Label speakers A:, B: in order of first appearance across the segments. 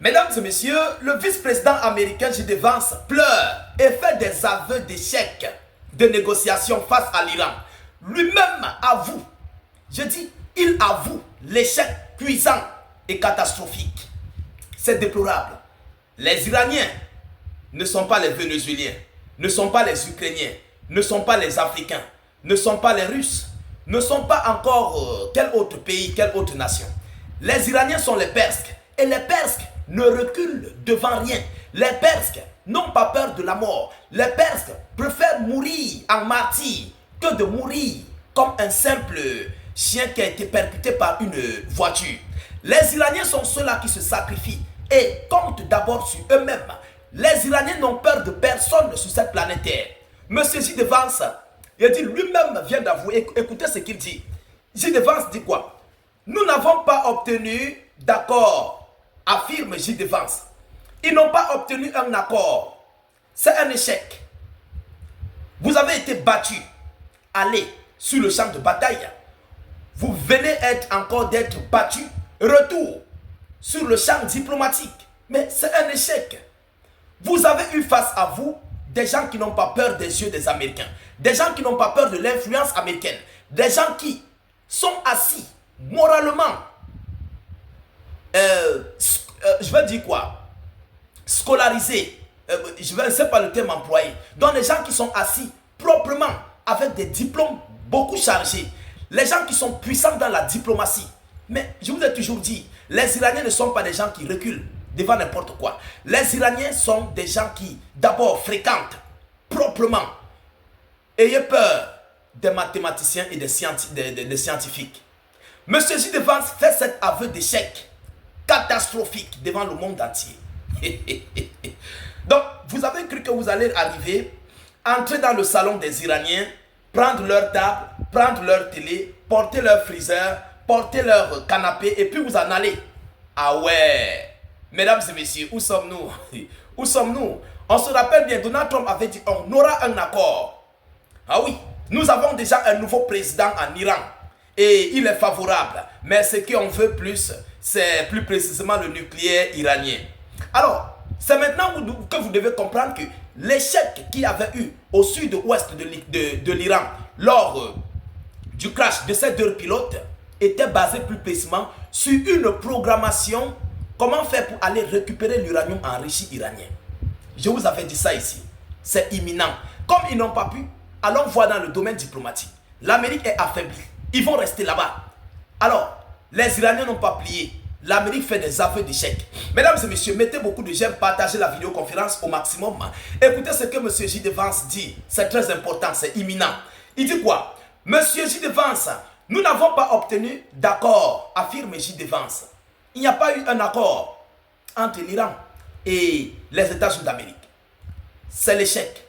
A: Mesdames et messieurs, le vice-président américain J.D. Vance pleure et fait des aveux d'échec de négociations face à l'Iran. Lui-même avoue, je dis, il avoue l'échec cuisant et catastrophique. C'est déplorable. Les Iraniens ne sont pas les Vénézuéliens, ne sont pas les Ukrainiens, ne sont pas les Africains, ne sont pas les Russes, ne sont pas encore quel autre pays, quelle autre nation. Les Iraniens sont les Perses et les Perses ne reculent devant rien. Les Perses n'ont pas peur de la mort. Les Perses préfèrent mourir en martyr que de mourir comme un simple chien qui a été percuté par une voiture. Les Iraniens sont ceux-là qui se sacrifient et comptent d'abord sur eux-mêmes. Les Iraniens n'ont peur de personne sur cette planète Terre. Monsieur J.D. Vance, il dit lui-même vient d'avouer, écoutez ce qu'il dit. J.D. Vance dit quoi? Nous n'avons pas obtenu d'accord, affirme J.D. Vance. Ils n'ont pas obtenu un accord. C'est un échec. Vous avez été battus. Allez sur le champ de bataille. Vous venez encore d'être battus. Retour sur le champ diplomatique. Mais c'est un échec. Vous avez eu face à vous des gens qui n'ont pas peur des yeux des Américains. Des gens qui n'ont pas peur de l'influence américaine. Des gens qui sont assis moralement. Je vais dire quoi? Scolarisés. Je ne sais pas le terme employé. Donc les gens qui sont assis proprement avec des diplômes beaucoup chargés. Les gens qui sont puissants dans la diplomatie. Mais je vous ai toujours dit, les Iraniens ne sont pas des gens qui reculent devant n'importe quoi. Les Iraniens sont des gens qui d'abord fréquentent proprement. Ayez peur des mathématiciens et des scientifiques. Monsieur J.D. Vance fait cet aveu d'échec catastrophique devant le monde entier. Donc, vous avez cru que vous allez arriver, entrer dans le salon des Iraniens, prendre leur table, prendre leur télé, porter leur freezer, porter leur canapé et puis vous en allez. Ah ouais, mesdames et messieurs, où sommes-nous? Où sommes-nous? On se rappelle bien, Donald Trump avait dit on aura un accord. Ah oui, nous avons déjà un nouveau président en Iran et il est favorable. Mais ce qu'on veut plus, c'est plus précisément le nucléaire iranien. Alors, c'est maintenant que vous devez comprendre que l'échec qu'il y avait eu au sud-ouest de l'Iran lors du crash de ces deux pilotes était basé plus précisément sur une programmation. Comment faire pour aller récupérer l'uranium enrichi iranien? Je vous avais dit ça ici. C'est imminent. Comme ils n'ont pas pu, allons voir dans le domaine diplomatique. L'Amérique est affaiblie. Ils vont rester là-bas. Alors, les Iraniens n'ont pas plié. L'Amérique fait des aveux d'échec. Mesdames et messieurs, mettez beaucoup de j'aime, partagez la vidéoconférence au maximum. Écoutez ce que M. J.D. Vance dit. C'est très important, c'est imminent. Il dit quoi? M. J.D. Vance, nous n'avons pas obtenu d'accord, affirme J.D. Vance. Il n'y a pas eu un accord entre l'Iran et les États-Unis d'Amérique. C'est l'échec.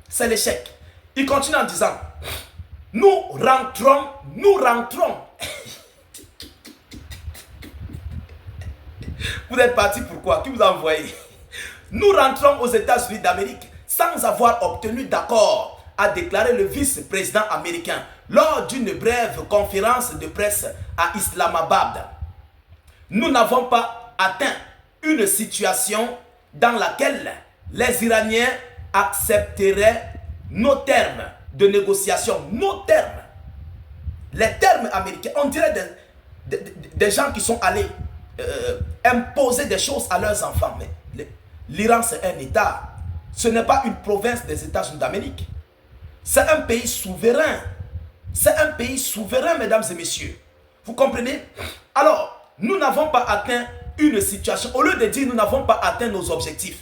A: C'est l'échec. Il continue en disant, nous rentrons. Vous êtes parti pourquoi? Qui vous a envoyé? Nous rentrons aux États-Unis d'Amérique sans avoir obtenu d'accord, a déclaré le vice-président américain lors d'une brève conférence de presse à Islamabad. Nous n'avons pas atteint une situation dans laquelle les Iraniens accepteraient nos termes de négociation, nos termes. Les termes américains, on dirait des gens qui sont allés imposer des choses à leurs enfants. Mais l'Iran, c'est un État. Ce n'est pas une province des États-Unis d'Amérique. C'est un pays souverain. C'est un pays souverain, mesdames et messieurs. Vous comprenez? Alors, nous n'avons pas atteint une situation. Au lieu de dire nous n'avons pas atteint nos objectifs,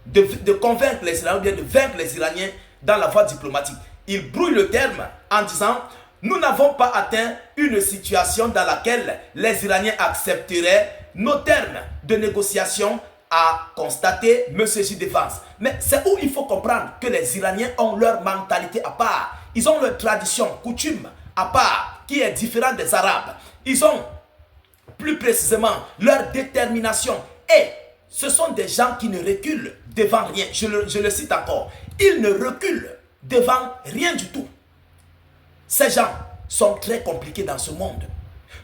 A: de convaincre les Iraniens, ou bien de vaincre les Iraniens dans la voie diplomatique, ils brouillent le terme en disant nous n'avons pas atteint une situation dans laquelle les Iraniens accepteraient nos termes de négociation, a constaté M. J.D. Vance. Mais c'est où il faut comprendre que les Iraniens ont leur mentalité à part. Ils ont leur tradition, coutume à part, qui est différente des Arabes. Ils ont plus précisément leur détermination. Et ce sont des gens qui ne reculent devant rien. Je le cite encore. Ils ne reculent devant rien du tout. Ces gens sont très compliqués dans ce monde.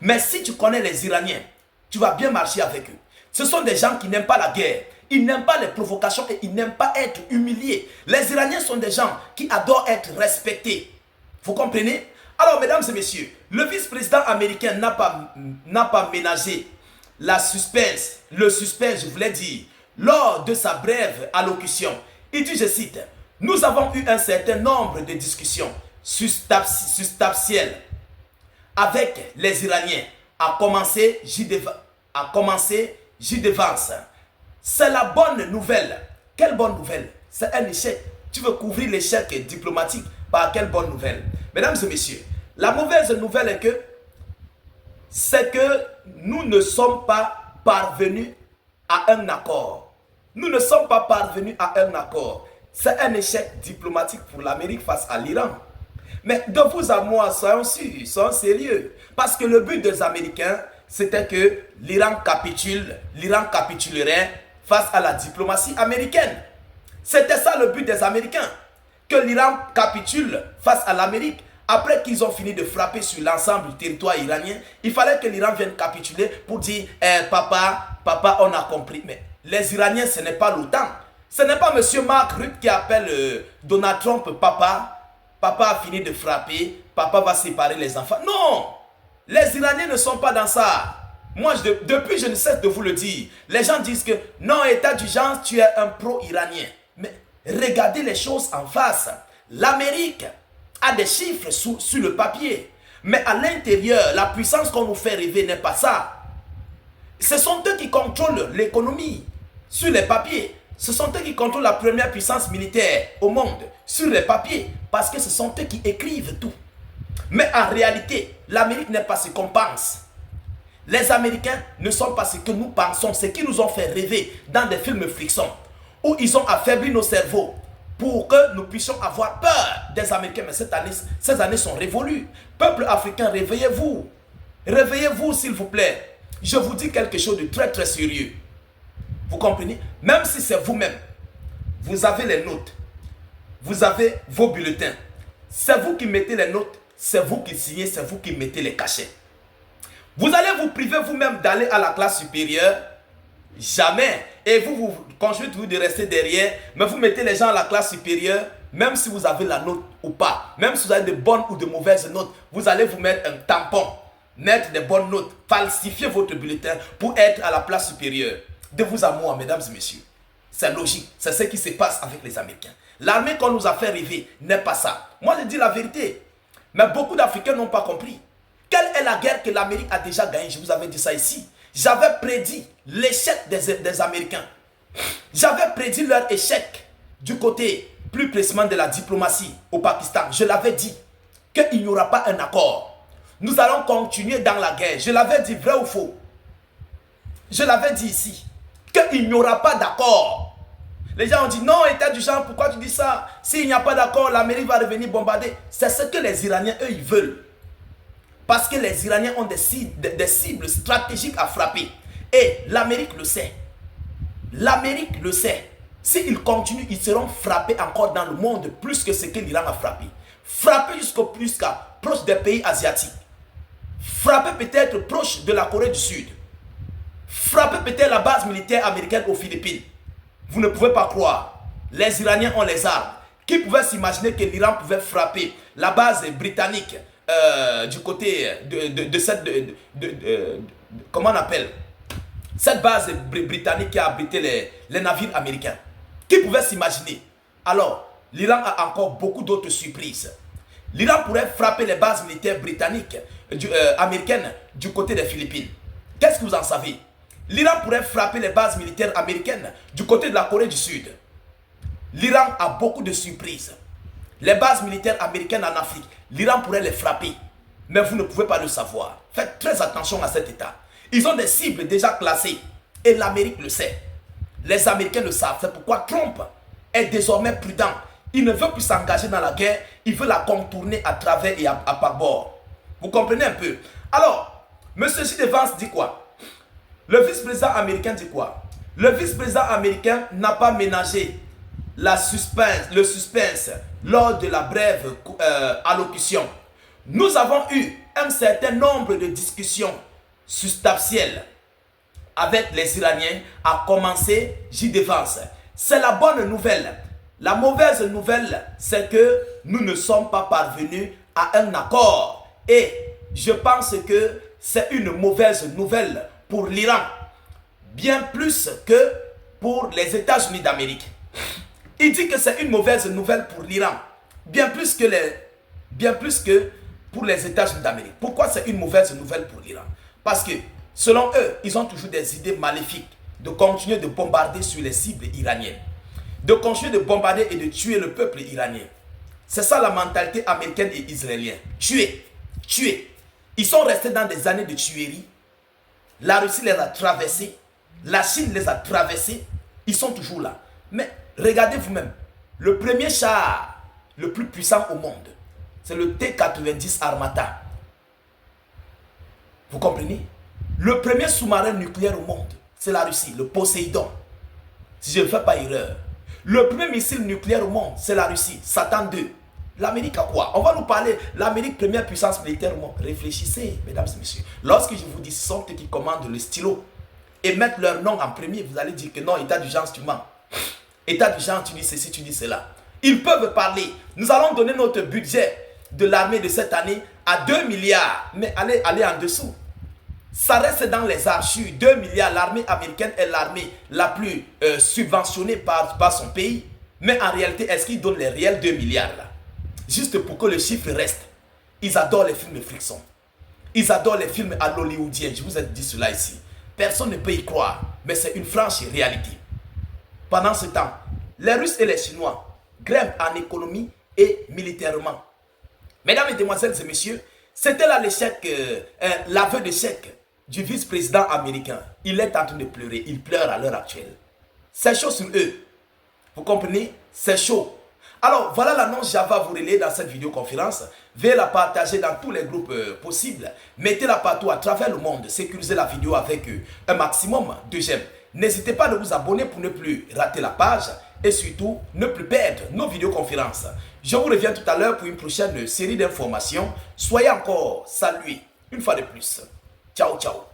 A: Mais si tu connais les Iraniens, tu vas bien marcher avec eux. Ce sont des gens qui n'aiment pas la guerre. Ils n'aiment pas les provocations et ils n'aiment pas être humiliés. Les Iraniens sont des gens qui adorent être respectés. Vous comprenez? Alors, mesdames et messieurs, le vice-président américain n'a pas ménagé le suspense, je voulais dire, lors de sa brève allocution. Il dit, je cite, « Nous avons eu un certain nombre de discussions substantielles avec les Iraniens, à commencer J. Vance. C'est la bonne nouvelle. Quelle bonne nouvelle? C'est un échec. Tu veux couvrir l'échec diplomatique par quelle bonne nouvelle? Mesdames et messieurs, la mauvaise nouvelle c'est que nous ne sommes pas parvenus à un accord. Nous ne sommes pas parvenus à un accord. C'est un échec diplomatique pour l'Amérique face à l'Iran. Mais de vous à moi, soyons sûrs, soyons sérieux. Parce que le but des Américains, c'était que l'Iran capitulerait face à la diplomatie américaine. C'était ça le but des Américains. Que l'Iran capitule face à l'Amérique. Après qu'ils ont fini de frapper sur l'ensemble du territoire iranien, il fallait que l'Iran vienne capituler pour dire papa, on a compris. Mais les Iraniens, ce n'est pas l'OTAN. Ce n'est pas M. Mark Rutte qui appelle Donald Trump papa. Papa a fini de frapper, papa va séparer les enfants. Non! Les Iraniens ne sont pas dans ça. Moi, depuis, je ne cesse de vous le dire. Les gens disent que non, état d'urgence, tu es un pro-iranien. Mais regardez les choses en face. L'Amérique a des chiffres sur le papier. Mais à l'intérieur, la puissance qu'on nous fait rêver n'est pas ça. Ce sont eux qui contrôlent l'économie sur les papiers. Ce sont eux qui contrôlent la première puissance militaire au monde sur les papiers. Parce que ce sont eux qui écrivent tout. Mais en réalité, l'Amérique n'est pas ce qu'on pense. Les Américains ne sont pas ce que nous pensons, ce qui nous ont fait rêver dans des films frictions, où ils ont affaibli nos cerveaux pour que nous puissions avoir peur des Américains. Mais ces années sont révolues. Peuple africain, réveillez-vous. Réveillez-vous, s'il vous plaît. Je vous dis quelque chose de très très sérieux. Vous comprenez? Même si c'est vous-même, vous avez les notes, vous avez vos bulletins. C'est vous qui mettez les notes, c'est vous qui signez, c'est vous qui mettez les cachets. Vous allez vous priver vous-même d'aller à la classe supérieure? Jamais. Et vous continuez toujours de rester derrière, mais vous mettez les gens à la classe supérieure, même si vous avez la note ou pas, même si vous avez de bonnes ou de mauvaises notes, vous allez vous mettre un tampon, mettre des bonnes notes, falsifier votre bulletin pour être à la place supérieure. De vous à moi, mesdames et messieurs. C'est logique, c'est ce qui se passe avec les Américains. L'armée qu'on nous a fait rêver n'est pas ça. Moi, je dis la vérité. Mais beaucoup d'Africains n'ont pas compris. Quelle est la guerre que l'Amérique a déjà gagnée? Je vous avais dit ça ici. J'avais prédit l'échec des Américains. J'avais prédit leur échec du côté, plus précisément de la diplomatie au Pakistan. Je l'avais dit qu'il n'y aura pas un accord. Nous allons continuer dans la guerre. Je l'avais dit, vrai ou faux? Je l'avais dit ici, qu'il n'y aura pas d'accord. Les gens ont dit, non, état d'urgence, pourquoi tu dis ça? S'il n'y a pas d'accord, l'Amérique va revenir bombarder. C'est ce que les Iraniens, eux, ils veulent. Parce que les Iraniens ont des cibles stratégiques à frapper. Et l'Amérique le sait. L'Amérique le sait. S'ils continuent, ils seront frappés encore dans le monde plus que ce que l'Iran a frappé. Frappés jusqu'à proche des pays asiatiques. Frappés peut-être proche de la Corée du Sud. Frappés peut-être la base militaire américaine aux Philippines. Vous ne pouvez pas croire. Les Iraniens ont les armes. Qui pouvait s'imaginer que l'Iran pouvait frapper la base britannique du côté de cette... comment on appelle? Cette base britannique qui a abrité les navires américains. Qui pouvait s'imaginer? Alors, l'Iran a encore beaucoup d'autres surprises. L'Iran pourrait frapper les bases militaires britanniques, américaines du côté des Philippines. Qu'est-ce que vous en savez? L'Iran pourrait frapper les bases militaires américaines du côté de la Corée du Sud. L'Iran a beaucoup de surprises. Les bases militaires américaines en Afrique, l'Iran pourrait les frapper. Mais vous ne pouvez pas le savoir. Faites très attention à cet état. Ils ont des cibles déjà classées. Et l'Amérique le sait. Les Américains le savent. C'est pourquoi Trump est désormais prudent. Il ne veut plus s'engager dans la guerre. Il veut la contourner à travers et à par-bord. Vous comprenez un peu? Alors, M. J. Vance dit quoi? Le vice-président américain dit quoi? Le vice-président américain n'a pas ménagé le suspense lors de la brève allocution. Nous avons eu un certain nombre de discussions substantielles avec les Iraniens a commencé, j'y défense. C'est la bonne nouvelle. La mauvaise nouvelle, c'est que nous ne sommes pas parvenus à un accord. Et je pense que c'est une mauvaise nouvelle pour l'Iran. Bien plus que pour les États-Unis d'Amérique. Il dit que c'est une mauvaise nouvelle pour l'Iran. Bien plus que pour les États-Unis d'Amérique. Pourquoi c'est une mauvaise nouvelle pour l'Iran? Parce que, selon eux, ils ont toujours des idées maléfiques de continuer de bombarder sur les cibles iraniennes. De continuer de bombarder et de tuer le peuple iranien. C'est ça la mentalité américaine et israélienne. Tuer, tuer. Ils sont restés dans des années de tuerie. La Russie les a traversés. La Chine les a traversés. Ils sont toujours là. Mais regardez vous-même. Le premier char le plus puissant au monde, c'est le T-90 Armata. Vous comprenez? Le premier sous-marin nucléaire au monde, c'est la Russie, le Poséidon. Si je ne fais pas erreur. Le premier missile nucléaire au monde, c'est la Russie, Satan 2. L'Amérique a quoi? On va nous parler, l'Amérique, première puissance militaire au monde. Réfléchissez, mesdames et messieurs. Lorsque je vous dis, ce sont eux qui commandent le stylo et mettent leur nom en premier, vous allez dire que non, état d'urgence, tu mens. État d'urgence, tu dis ceci, tu dis cela. Ils peuvent parler. Nous allons donner notre budget de l'armée de cette année à 2 milliards. Mais allez en dessous. Ça reste dans les archives. 2 milliards. L'armée américaine est l'armée la plus subventionnée par son pays. Mais en réalité, est-ce qu'ils donnent les réels 2 milliards là? Juste pour que le chiffre reste. Ils adorent les films de friction. Ils adorent les films à l'hollywoodien. Je vous ai dit cela ici. Personne ne peut y croire. Mais c'est une franche réalité. Pendant ce temps, les Russes et les Chinois grimpent en économie et militairement. Mesdames, mesdemoiselles et messieurs, c'était là l'échec, l'aveu d'échec du vice-président américain. Il est en train de pleurer. Il pleure à l'heure actuelle. C'est chaud sur eux. Vous comprenez? C'est chaud. Alors, voilà l'annonce que j'avais à vous relayer dans cette vidéoconférence. Veuillez la partager dans tous les groupes possibles. Mettez-la partout à travers le monde. Sécurisez la vidéo avec un maximum de j'aime. N'hésitez pas à vous abonner pour ne plus rater la page. Et surtout, ne plus perdre nos vidéoconférences. Je vous reviens tout à l'heure pour une prochaine série d'informations. Soyez encore salués une fois de plus. Ciao, ciao.